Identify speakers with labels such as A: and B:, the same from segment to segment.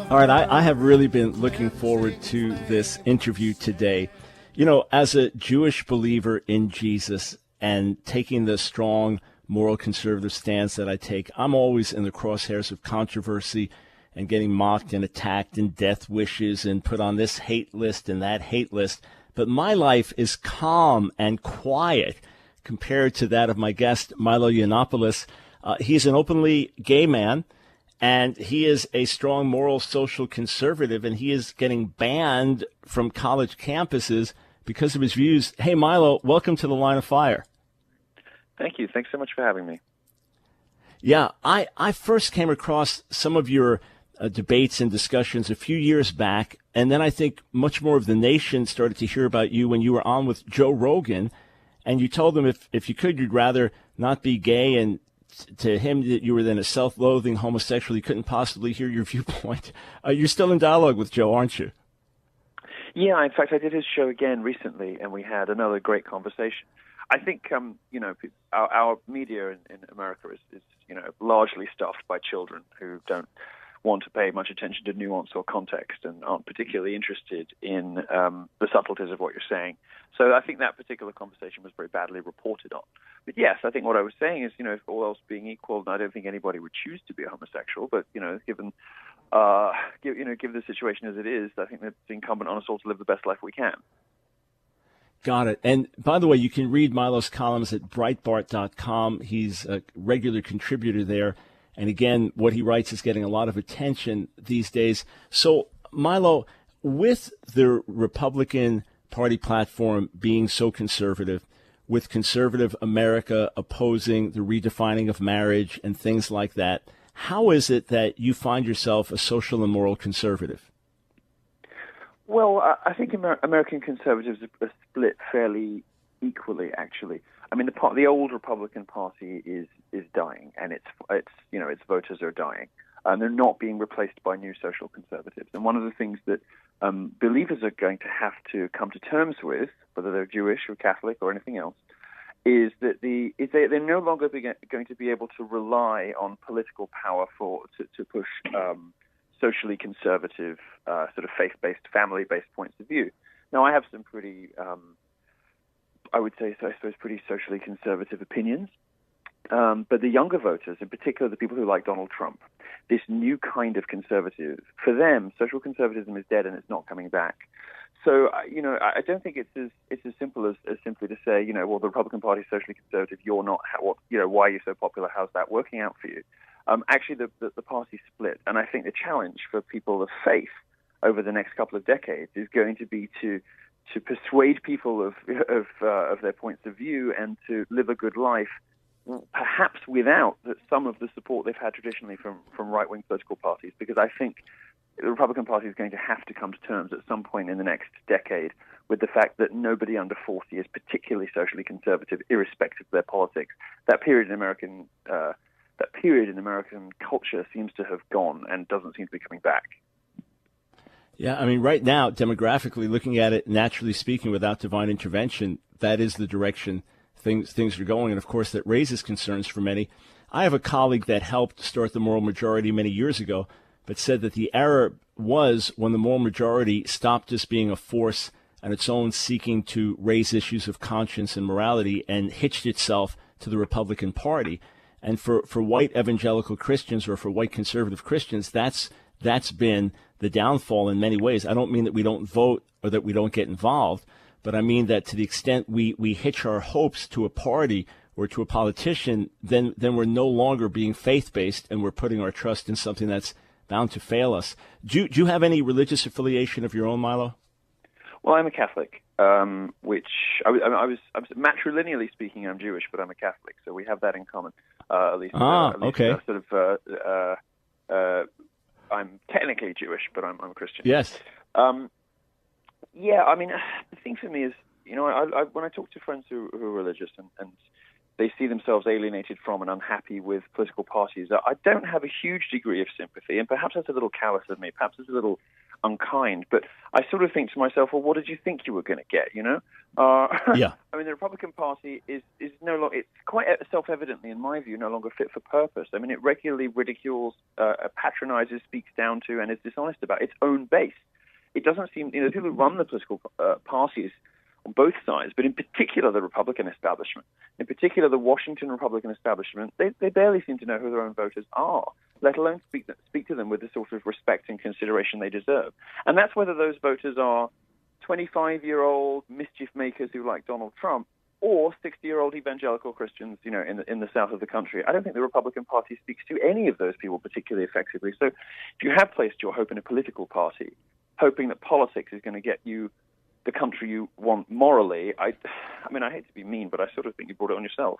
A: All right, I have really been looking forward to this interview today. You know, as a Jewish believer in Jesus and taking the strong moral conservative stance that I take, I'm always in the crosshairs of controversy and getting mocked and attacked and death wishes and put on this hate list and that hate list. But my life is calm and quiet compared to that of my guest, Milo Yiannopoulos. He's an openly gay man, and he is a strong moral social conservative, and he is getting banned from college campuses because of his views. Hey, Milo, welcome to the Line of Fire.
B: Thank you. Thanks so much for having me.
A: Yeah, I first came across some of your debates and discussions a few years back, and then I think much more of the nation started to hear about you when you were on with Joe Rogan, and you told him if you could, you'd rather not be gay, and to him that you were then a self-loathing homosexual. He couldn't possibly hear your viewpoint. You're still in dialogue with Joe, aren't you?
B: Yeah, in fact, I did his show again recently, and we had another great conversation. I think, our media in America is largely stuffed by children who don't want to pay much attention to nuance or context and aren't particularly interested in the subtleties of what you're saying. So I think that particular conversation was very badly reported on. But yes, I think what I was saying is, if all else being equal, I don't think anybody would choose to be a homosexual. But given the situation as it is, I think that it's incumbent on us all to live the best life we can.
A: Got it. And by the way, you can read Milo's columns at Breitbart.com. He's a regular contributor there. And again, what he writes is getting a lot of attention these days. So, Milo, with the Republican Party platform being so conservative, with conservative America opposing the redefining of marriage and things like that, how is it that you find yourself a social and moral conservative?
B: Well, I think American conservatives are split fairly equally, actually. I mean, the old Republican Party is dying, and its voters are dying, and they're not being replaced by new social conservatives. And one of the things that believers are going to have to come to terms with, whether they're Jewish or Catholic or anything else, is that they're no longer going to be able to rely on political power to push socially conservative, sort of faith-based, family-based points of view. Now, I have some pretty, I suppose, pretty socially conservative opinions. But the younger voters, in particular the people who like Donald Trump, this new kind of conservative, for them, social conservatism is dead and it's not coming back. So, I don't think it's as simple as simply to say, well, the Republican Party is socially conservative, you're not. Why are you so popular? How's that working out for you? Actually, the party split, and I think the challenge for people of faith over the next couple of decades is going to be to persuade people of their points of view and to live a good life, perhaps without some of the support they've had traditionally from right-wing political parties, because I think the Republican Party is going to have to come to terms at some point in the next decade with the fact that nobody under 40 is particularly socially conservative, irrespective of their politics. That period in American culture seems to have gone and doesn't seem to be coming back.
A: Yeah, I mean, right now, demographically, looking at it, naturally speaking, without divine intervention, that is the direction things are going. And, of course, that raises concerns for many. I have a colleague that helped start the moral majority many years ago, but said that the error was when the moral majority stopped just being a force on its own seeking to raise issues of conscience and morality and hitched itself to the Republican Party. And for white evangelical Christians or for white conservative Christians, that's been the downfall in many ways. I don't mean that we don't vote or that we don't get involved, but I mean that to the extent we hitch our hopes to a party or to a politician, then we're no longer being faith-based and we're putting our trust in something that's bound to fail us. Do you have any religious affiliation of your own, Milo?
B: Well, I'm a Catholic, which I was matrilineally speaking, I'm Jewish, but I'm a Catholic, so we have that in common.
A: Okay.
B: I'm technically Jewish, but I'm a Christian.
A: Yes.
B: Yeah, I mean, the thing for me is, when I talk to friends who are religious and they see themselves alienated from and unhappy with political parties, I don't have a huge degree of sympathy, and perhaps that's a little callous of me. Perhaps it's a little unkind. But I sort of think to myself, well, what did you think you were going to get?
A: Yeah.
B: I mean, the Republican Party is no longer. It's quite self-evidently, in my view, no longer fit for purpose. I mean, it regularly ridicules, patronizes, speaks down to, and is dishonest about its own base. It doesn't seem, the people who run the political parties on both sides, but in particular the Republican establishment, in particular the Washington Republican establishment, they barely seem to know who their own voters are, let alone speak to them with the sort of respect and consideration they deserve. And that's whether those voters are 25-year-old mischief makers who like Donald Trump or 60-year-old evangelical Christians, in the south of the country. I don't think the Republican Party speaks to any of those people particularly effectively. So if you have placed your hope in a political party, hoping that politics is going to get you the country you want morally, I mean, I hate to be mean, but I sort of think you brought it on yourself.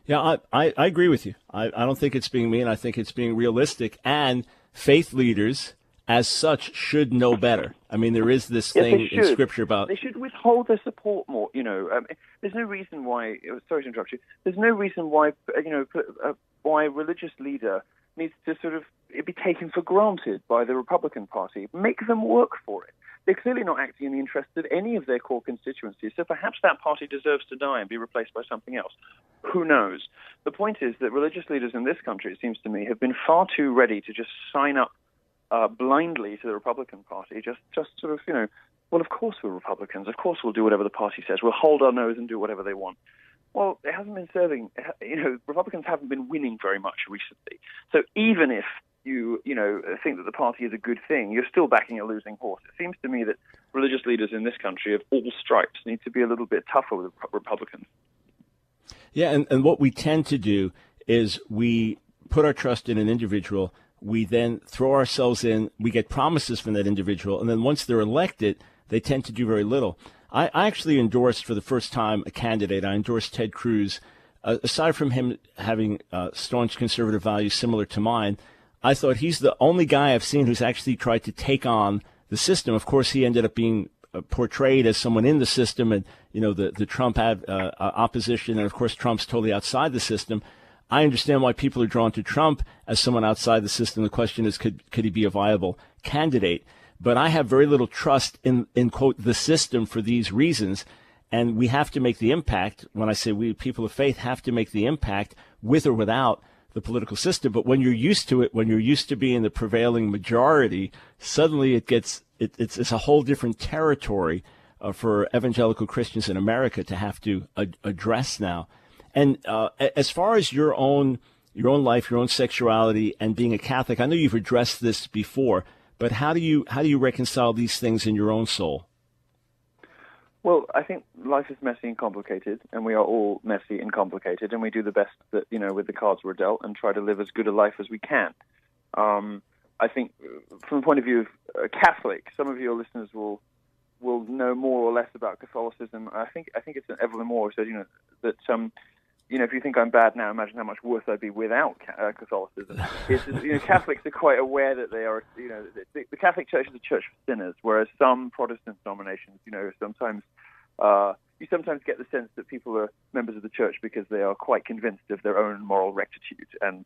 A: Yeah, I agree with you. I don't think it's being mean. I think it's being realistic. And faith leaders, as such, should know better. I mean, there is this thing in Scripture about...
B: They should withhold their support more, there's no reason why... Sorry to interrupt you. There's no reason why, why a religious leader needs to sort of be taken for granted by the Republican Party. Make them work for it. They're clearly not acting in the interest of any of their core constituencies, so perhaps that party deserves to die and be replaced by something else. Who knows? The point is that religious leaders in this country, it seems to me, have been far too ready to just sign up blindly to the Republican Party, just sort of, well, of course we're Republicans, of course we'll do whatever the party says, we'll hold our nose and do whatever they want. Well, it hasn't been serving, Republicans haven't been winning very much recently. So even if you think that the party is a good thing, you're still backing a losing horse. It seems to me that religious leaders in this country of all stripes need to be a little bit tougher with Republicans.
A: Yeah, and what we tend to do is we put our trust in an individual, we then throw ourselves in, we get promises from that individual, and then once they're elected, they tend to do very little. I actually endorsed for the first time a candidate. I endorsed Ted Cruz. Aside from him having staunch conservative values similar to mine, I thought he's the only guy I've seen who's actually tried to take on the system. Of course, he ended up being portrayed as someone in the system and, the Trump opposition. And, of course, Trump's totally outside the system. I understand why people are drawn to Trump as someone outside the system. The question is, could he be a viable candidate? But I have very little trust in, quote, the system for these reasons. And we have to make the impact. When I say we, people of faith, have to make the impact with or without the political system. But when you're used to it, when you're used to being the prevailing majority, suddenly it's a whole different territory for evangelical Christians in America to have to address now. And as far as your own life, your own sexuality, and being a Catholic, I know you've addressed this before, but how do you reconcile these things in your own soul?
B: Well, I think life is messy and complicated, and we are all messy and complicated, and we do the best that, with the cards we're dealt and try to live as good a life as we can. I think from the point of view of a Catholic, some of your listeners will know more or less about Catholicism. I think it's Evelyn Moore who said, that if you think I'm bad now, imagine how much worse I'd be without Catholicism. Catholics are quite aware that they are, the Catholic Church is a church for sinners, whereas some Protestant denominations, sometimes you sometimes get the sense that people are members of the church because they are quite convinced of their own moral rectitude and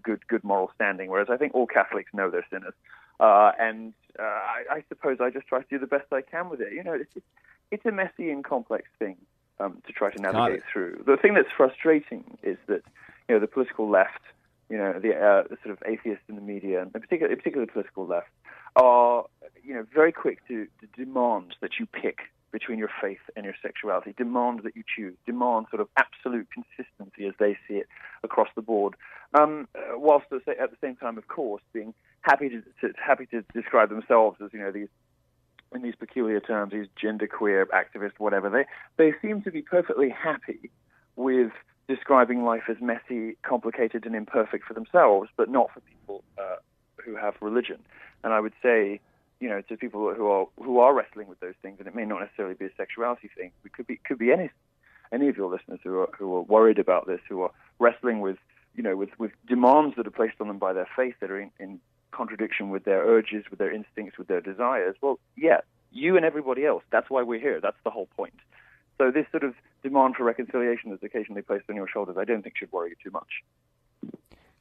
B: good moral standing, whereas I think all Catholics know they're sinners. I suppose I just try to do the best I can with it. It's a messy and complex thing to try to navigate through. The thing that's frustrating is that the political left, the sort of atheists in the media, and particularly the political left, are very quick to demand that you pick between your faith and your sexuality, demand that you choose, demand sort of absolute consistency as they see it across the board, whilst at the same time, of course, being happy to describe themselves as these peculiar terms, these genderqueer activists, whatever. They seem to be perfectly happy with describing life as messy, complicated, and imperfect for themselves, but not for people who have religion. And I would say, to people who are wrestling with those things, and it may not necessarily be a sexuality thing. It could be any of your listeners who are worried about this, who are wrestling with demands that are placed on them by their faith that are in contradiction with their urges, with their instincts, with their desires. Well, yeah, you and everybody else. That's why we're here. That's the whole point. So this sort of demand for reconciliation that's occasionally placed on your shoulders, I don't think should worry you too much.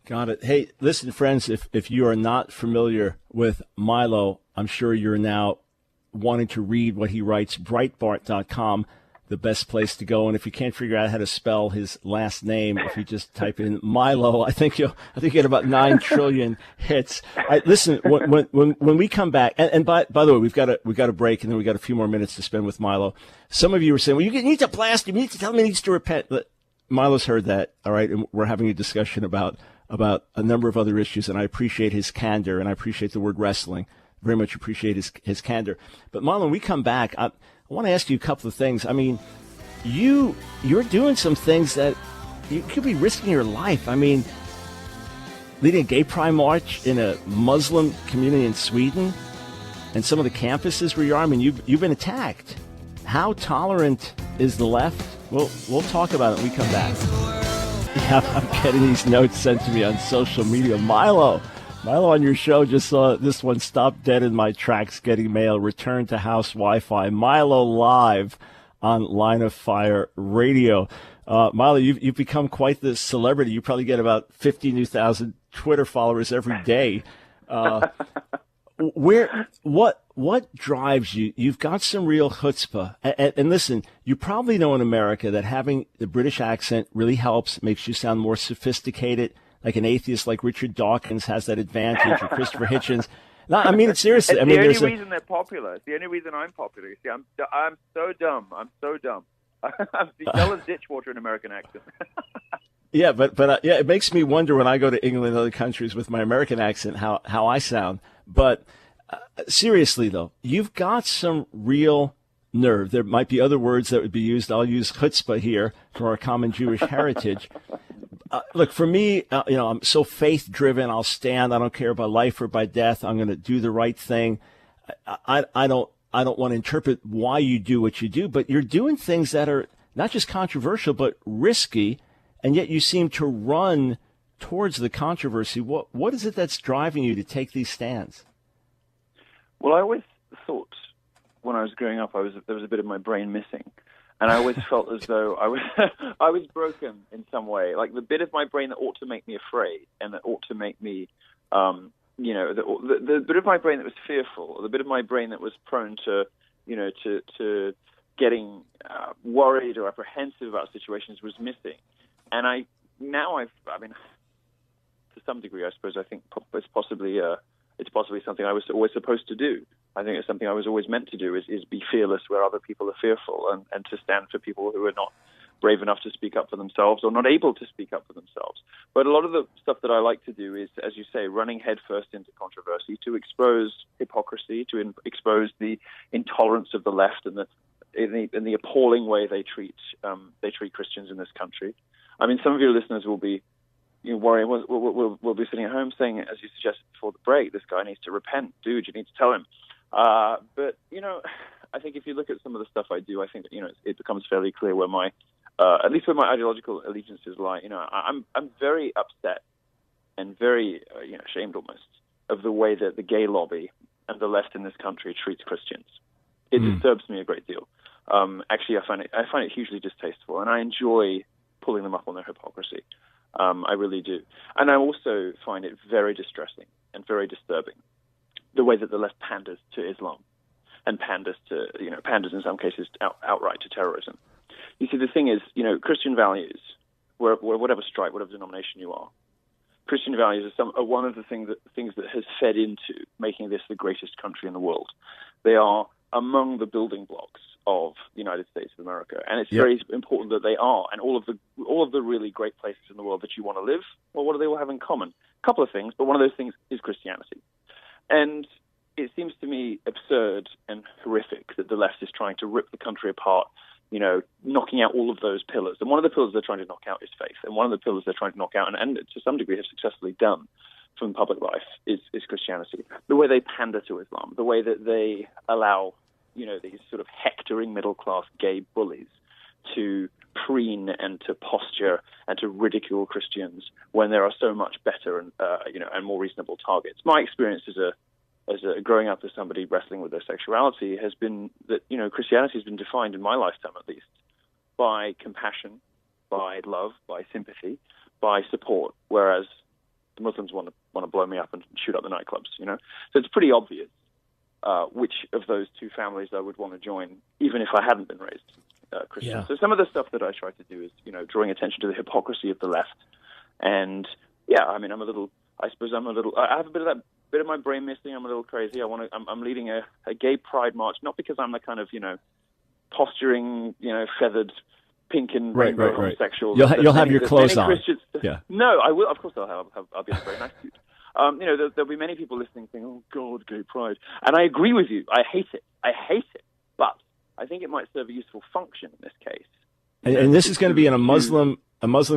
A: Got it. Hey, listen, friends, if you are not familiar with Milo, I'm sure you're now wanting to read what he writes. Breitbart.com, the best place to go. And if you can't figure out how to spell his last name, if you just type in Milo, I think you get about 9 trillion hits. Listen, when we come back, and by the way, we've got a break, and then we got a few more minutes to spend with Milo. Some of you were saying, well, you need to blast him. You need to tell him he needs to repent. Milo's heard that, all right, and we're having a discussion about a number of other issues, and I appreciate his candor, and I appreciate the word wrestling. Very much appreciate his candor. But Marlon, when we come back, I want to ask you a couple of things. I mean, you're doing some things that you could be risking your life. I mean, leading a gay pride march in a Muslim community in Sweden, and some of the campuses where you are. I mean, you've been attacked. How tolerant is the left? We'll talk about it when we come back. Yeah, I'm getting these notes sent to me on social media. Milo on your show just saw this one: stop dead in my tracks getting mail, return to house Wi-Fi. Milo live on Line of Fire Radio. Milo, you've become quite the celebrity. You probably get about 50,000 Twitter followers every day. What drives you? You've got some real chutzpah. And listen, you probably know in America that having the British accent really helps, makes you sound more sophisticated. Like an atheist like Richard Dawkins has that advantage, or Christopher Hitchens. No, I mean it seriously.
B: It's the only reason they're popular. It's the only reason I'm popular. You see, I'm so dumb. I'm dull as ditch water in American accent.
A: Yeah, but it makes me wonder when I go to England and other countries with my American accent how I sound. But seriously, though, you've got some real nerve. There might be other words that would be used. I'll use chutzpah here for our common Jewish heritage. Look, for me, I'm so faith-driven. I'll stand. I don't care about life or by death. I'm going to do the right thing. I don't want to interpret why you do what you do, but you're doing things that are not just controversial, but risky, and yet you seem to run towards the controversy. What is it that's driving you to take these stands?
B: Well, I always thought when I was growing up, there was a bit of my brain missing. And I always felt as though I was broken in some way, like the bit of my brain that ought to make me afraid and that ought to make me, the bit of my brain that was fearful, or the bit of my brain that was prone to, to getting worried or apprehensive about situations was missing. And to some degree, I suppose, I think it's possibly something I was always supposed to do. I think it's something I was always meant to do, is be fearless where other people are fearful, and to stand for people who are not brave enough to speak up for themselves or not able to speak up for themselves. But a lot of the stuff that I like to do is, as you say, running headfirst into controversy, to expose hypocrisy, to expose the intolerance of the left and the appalling way they treat Christians in this country. I mean, some of your listeners will be worrying. We'll be sitting at home saying, as you suggested before the break, this guy needs to repent. Dude, you need to tell him. But I think if you look at some of the stuff I do, I think it becomes fairly clear where at least where my ideological allegiances lie. I'm very upset and very ashamed almost of the way that the gay lobby and the left in this country treats Christians. It disturbs me a great deal. Actually, I find it hugely distasteful, and I enjoy pulling them up on their hypocrisy. I really do. And I also find it very distressing and very disturbing the way that the left panders to Islam and panders in some cases outright to terrorism. You see, the thing is, Christian values, whatever stripe, whatever denomination you are, Christian values are one of the things that has fed into making this the greatest country in the world. They are among the building blocks of the United States of America, and it's very important that they are. And all of the really great places in the world that you want to live, well, what do they all have in common? A couple of things, but one of those things is Christianity. And it seems to me absurd and horrific that the left is trying to rip the country apart, knocking out all of those pillars. And one of the pillars they're trying to knock out is faith, and one of the pillars they're trying to knock out, and to some degree have successfully done from public life, is Christianity. The way they pander to Islam, the way that they allow these sort of hectoring middle-class gay bullies to preen and to posture and to ridicule Christians when there are so much better and more reasonable targets. My experience as a growing up as somebody wrestling with their sexuality has been that Christianity has been defined in my lifetime at least by compassion, by love, by sympathy, by support, whereas the Muslims want to blow me up and shoot up the nightclubs. So it's pretty obvious which of those two families I would want to join, even if I hadn't been raised Christian.
A: Yeah.
B: So some of the stuff that I try to do is, drawing attention to the hypocrisy of the left. And yeah, I mean, I have a bit of my brain missing. I'm a little crazy. I'm leading a gay pride march, not because I'm the kind of, posturing, feathered, pink and rainbow homosexual.
A: You'll have your clothes on.
B: Yeah. No, I will. Of course, I'll be in a very nice suit. There'll be many people listening saying, "Oh God, gay pride," and I agree with you. I hate it. But I think it might serve a useful function in this case.
A: And this is going to be in a Muslim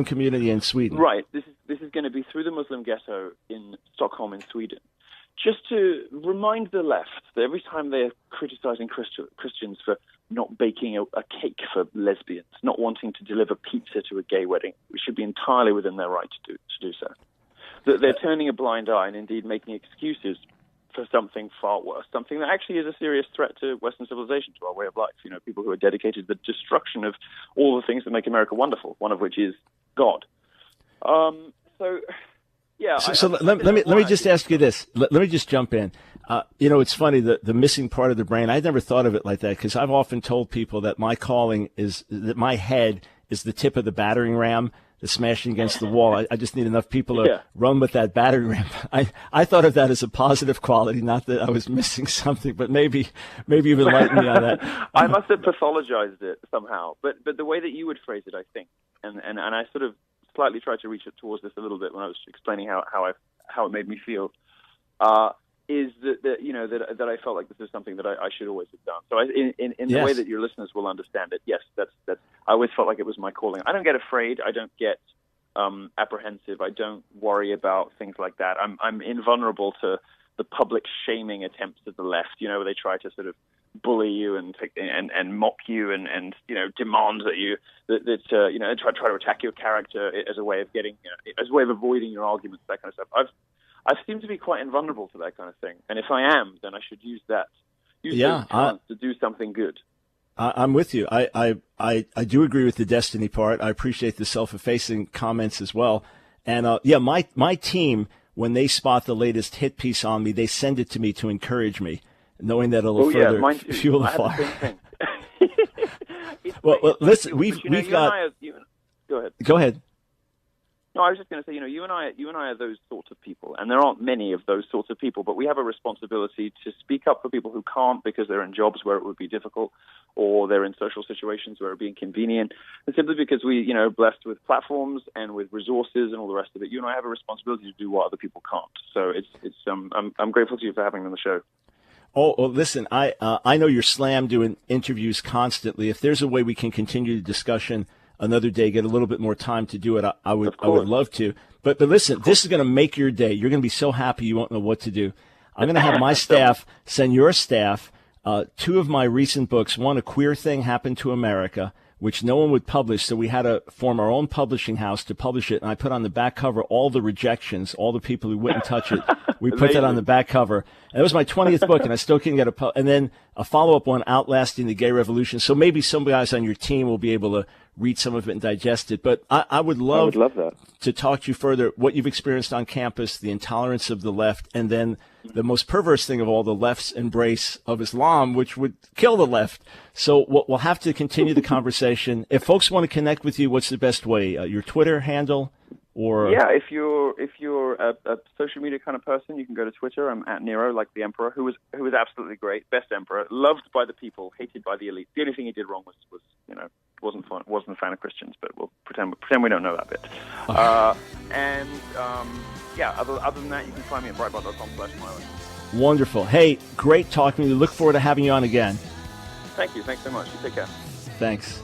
A: community in Sweden.
B: Right. This is going to be through the Muslim ghetto in Stockholm in Sweden. Just to remind the left that every time they're criticizing Christians for not baking a cake for lesbians, not wanting to deliver pizza to a gay wedding, which should be entirely within their right to do so. That they're turning a blind eye and indeed making excuses for something far worse, something that actually is a serious threat to Western civilization, to our way of life. People who are dedicated to the destruction of all the things that make America wonderful, one of which is God. Yeah.
A: So let me just ask you this. Let me just jump in. It's funny, the missing part of the brain. I never thought of it like that, because I've often told people that my calling is that my head is the tip of the battering ram, the smashing against the wall. I just need enough people to run with that battering ram. I thought of that as a positive quality, not that I was missing something, but maybe you've enlightened me on that.
B: I must have pathologized it somehow, but the way that you would phrase it, I think, and I sort of slightly tried to reach it towards this a little bit when I was explaining how it made me feel, is that I felt like this is something that I should always have done. So in the way that your listeners will understand it, yes, that's I always felt like it was my calling. I don't get afraid. I don't get apprehensive. I don't worry about things like that. I'm invulnerable to the public shaming attempts of the left. Where they try to sort of bully you and mock you and demand that you try to attack your character as a way of getting as a way of avoiding your arguments, that kind of stuff. I seem to be quite invulnerable to that kind of thing, and if I am, then I should use that talent to do something good.
A: I'm with you. I do agree with the destiny part. I appreciate the self-effacing comments as well. And my team, when they spot the latest hit piece on me, they send it to me to encourage me, knowing that it'll further fuel the fire. Well, listen, we've got. Go ahead.
B: No, I was just going to say, you and I are those sorts of people, and there aren't many of those sorts of people, but we have a responsibility to speak up for people who can't because they're in jobs where it would be difficult, or they're in social situations where it would be inconvenient, and simply because we, blessed with platforms and with resources and all the rest of it, you and I have a responsibility to do what other people can't. So I'm grateful to you for having me on the show.
A: Oh, well, listen, I know you're slammed doing interviews constantly. If there's a way we can continue the discussion another day, get a little bit more time to do it, I would love to. But listen, this is going to make your day. You're going to be so happy you won't know what to do. I'm going to have my staff send your staff two of my recent books. One, A Queer Thing Happened to America, which no one would publish, so we had to form our own publishing house to publish it, and I put on the back cover all the rejections, all the people who wouldn't touch it. We put that on the back cover. And it was my 20th book, and I still couldn't get and then a follow-up one, Outlasting the Gay Revolution. So maybe some guys on your team will be able to read some of it and digest it. But I would love
B: that.
A: To talk to you further, what you've experienced on campus, the intolerance of the left, and then the most perverse thing of all, the left's embrace of Islam, which would kill the left. So we'll have to continue the conversation. If folks want to connect with you, what's the best way? Your Twitter handle? Or
B: if you're a social media kind of person, you can go to Twitter. I'm at Nero, like the emperor, who was absolutely great, best emperor, loved by the people, hated by the elite. The only thing he did wrong was wasn't a fan of Christians, but we'll pretend we don't know that bit. Other than that, you can find me at breitbart.com/Milo.
A: Wonderful. Hey, great talking to you. Look forward to having you on again.
B: Thank you. Thanks so much. You take care.
A: Thanks.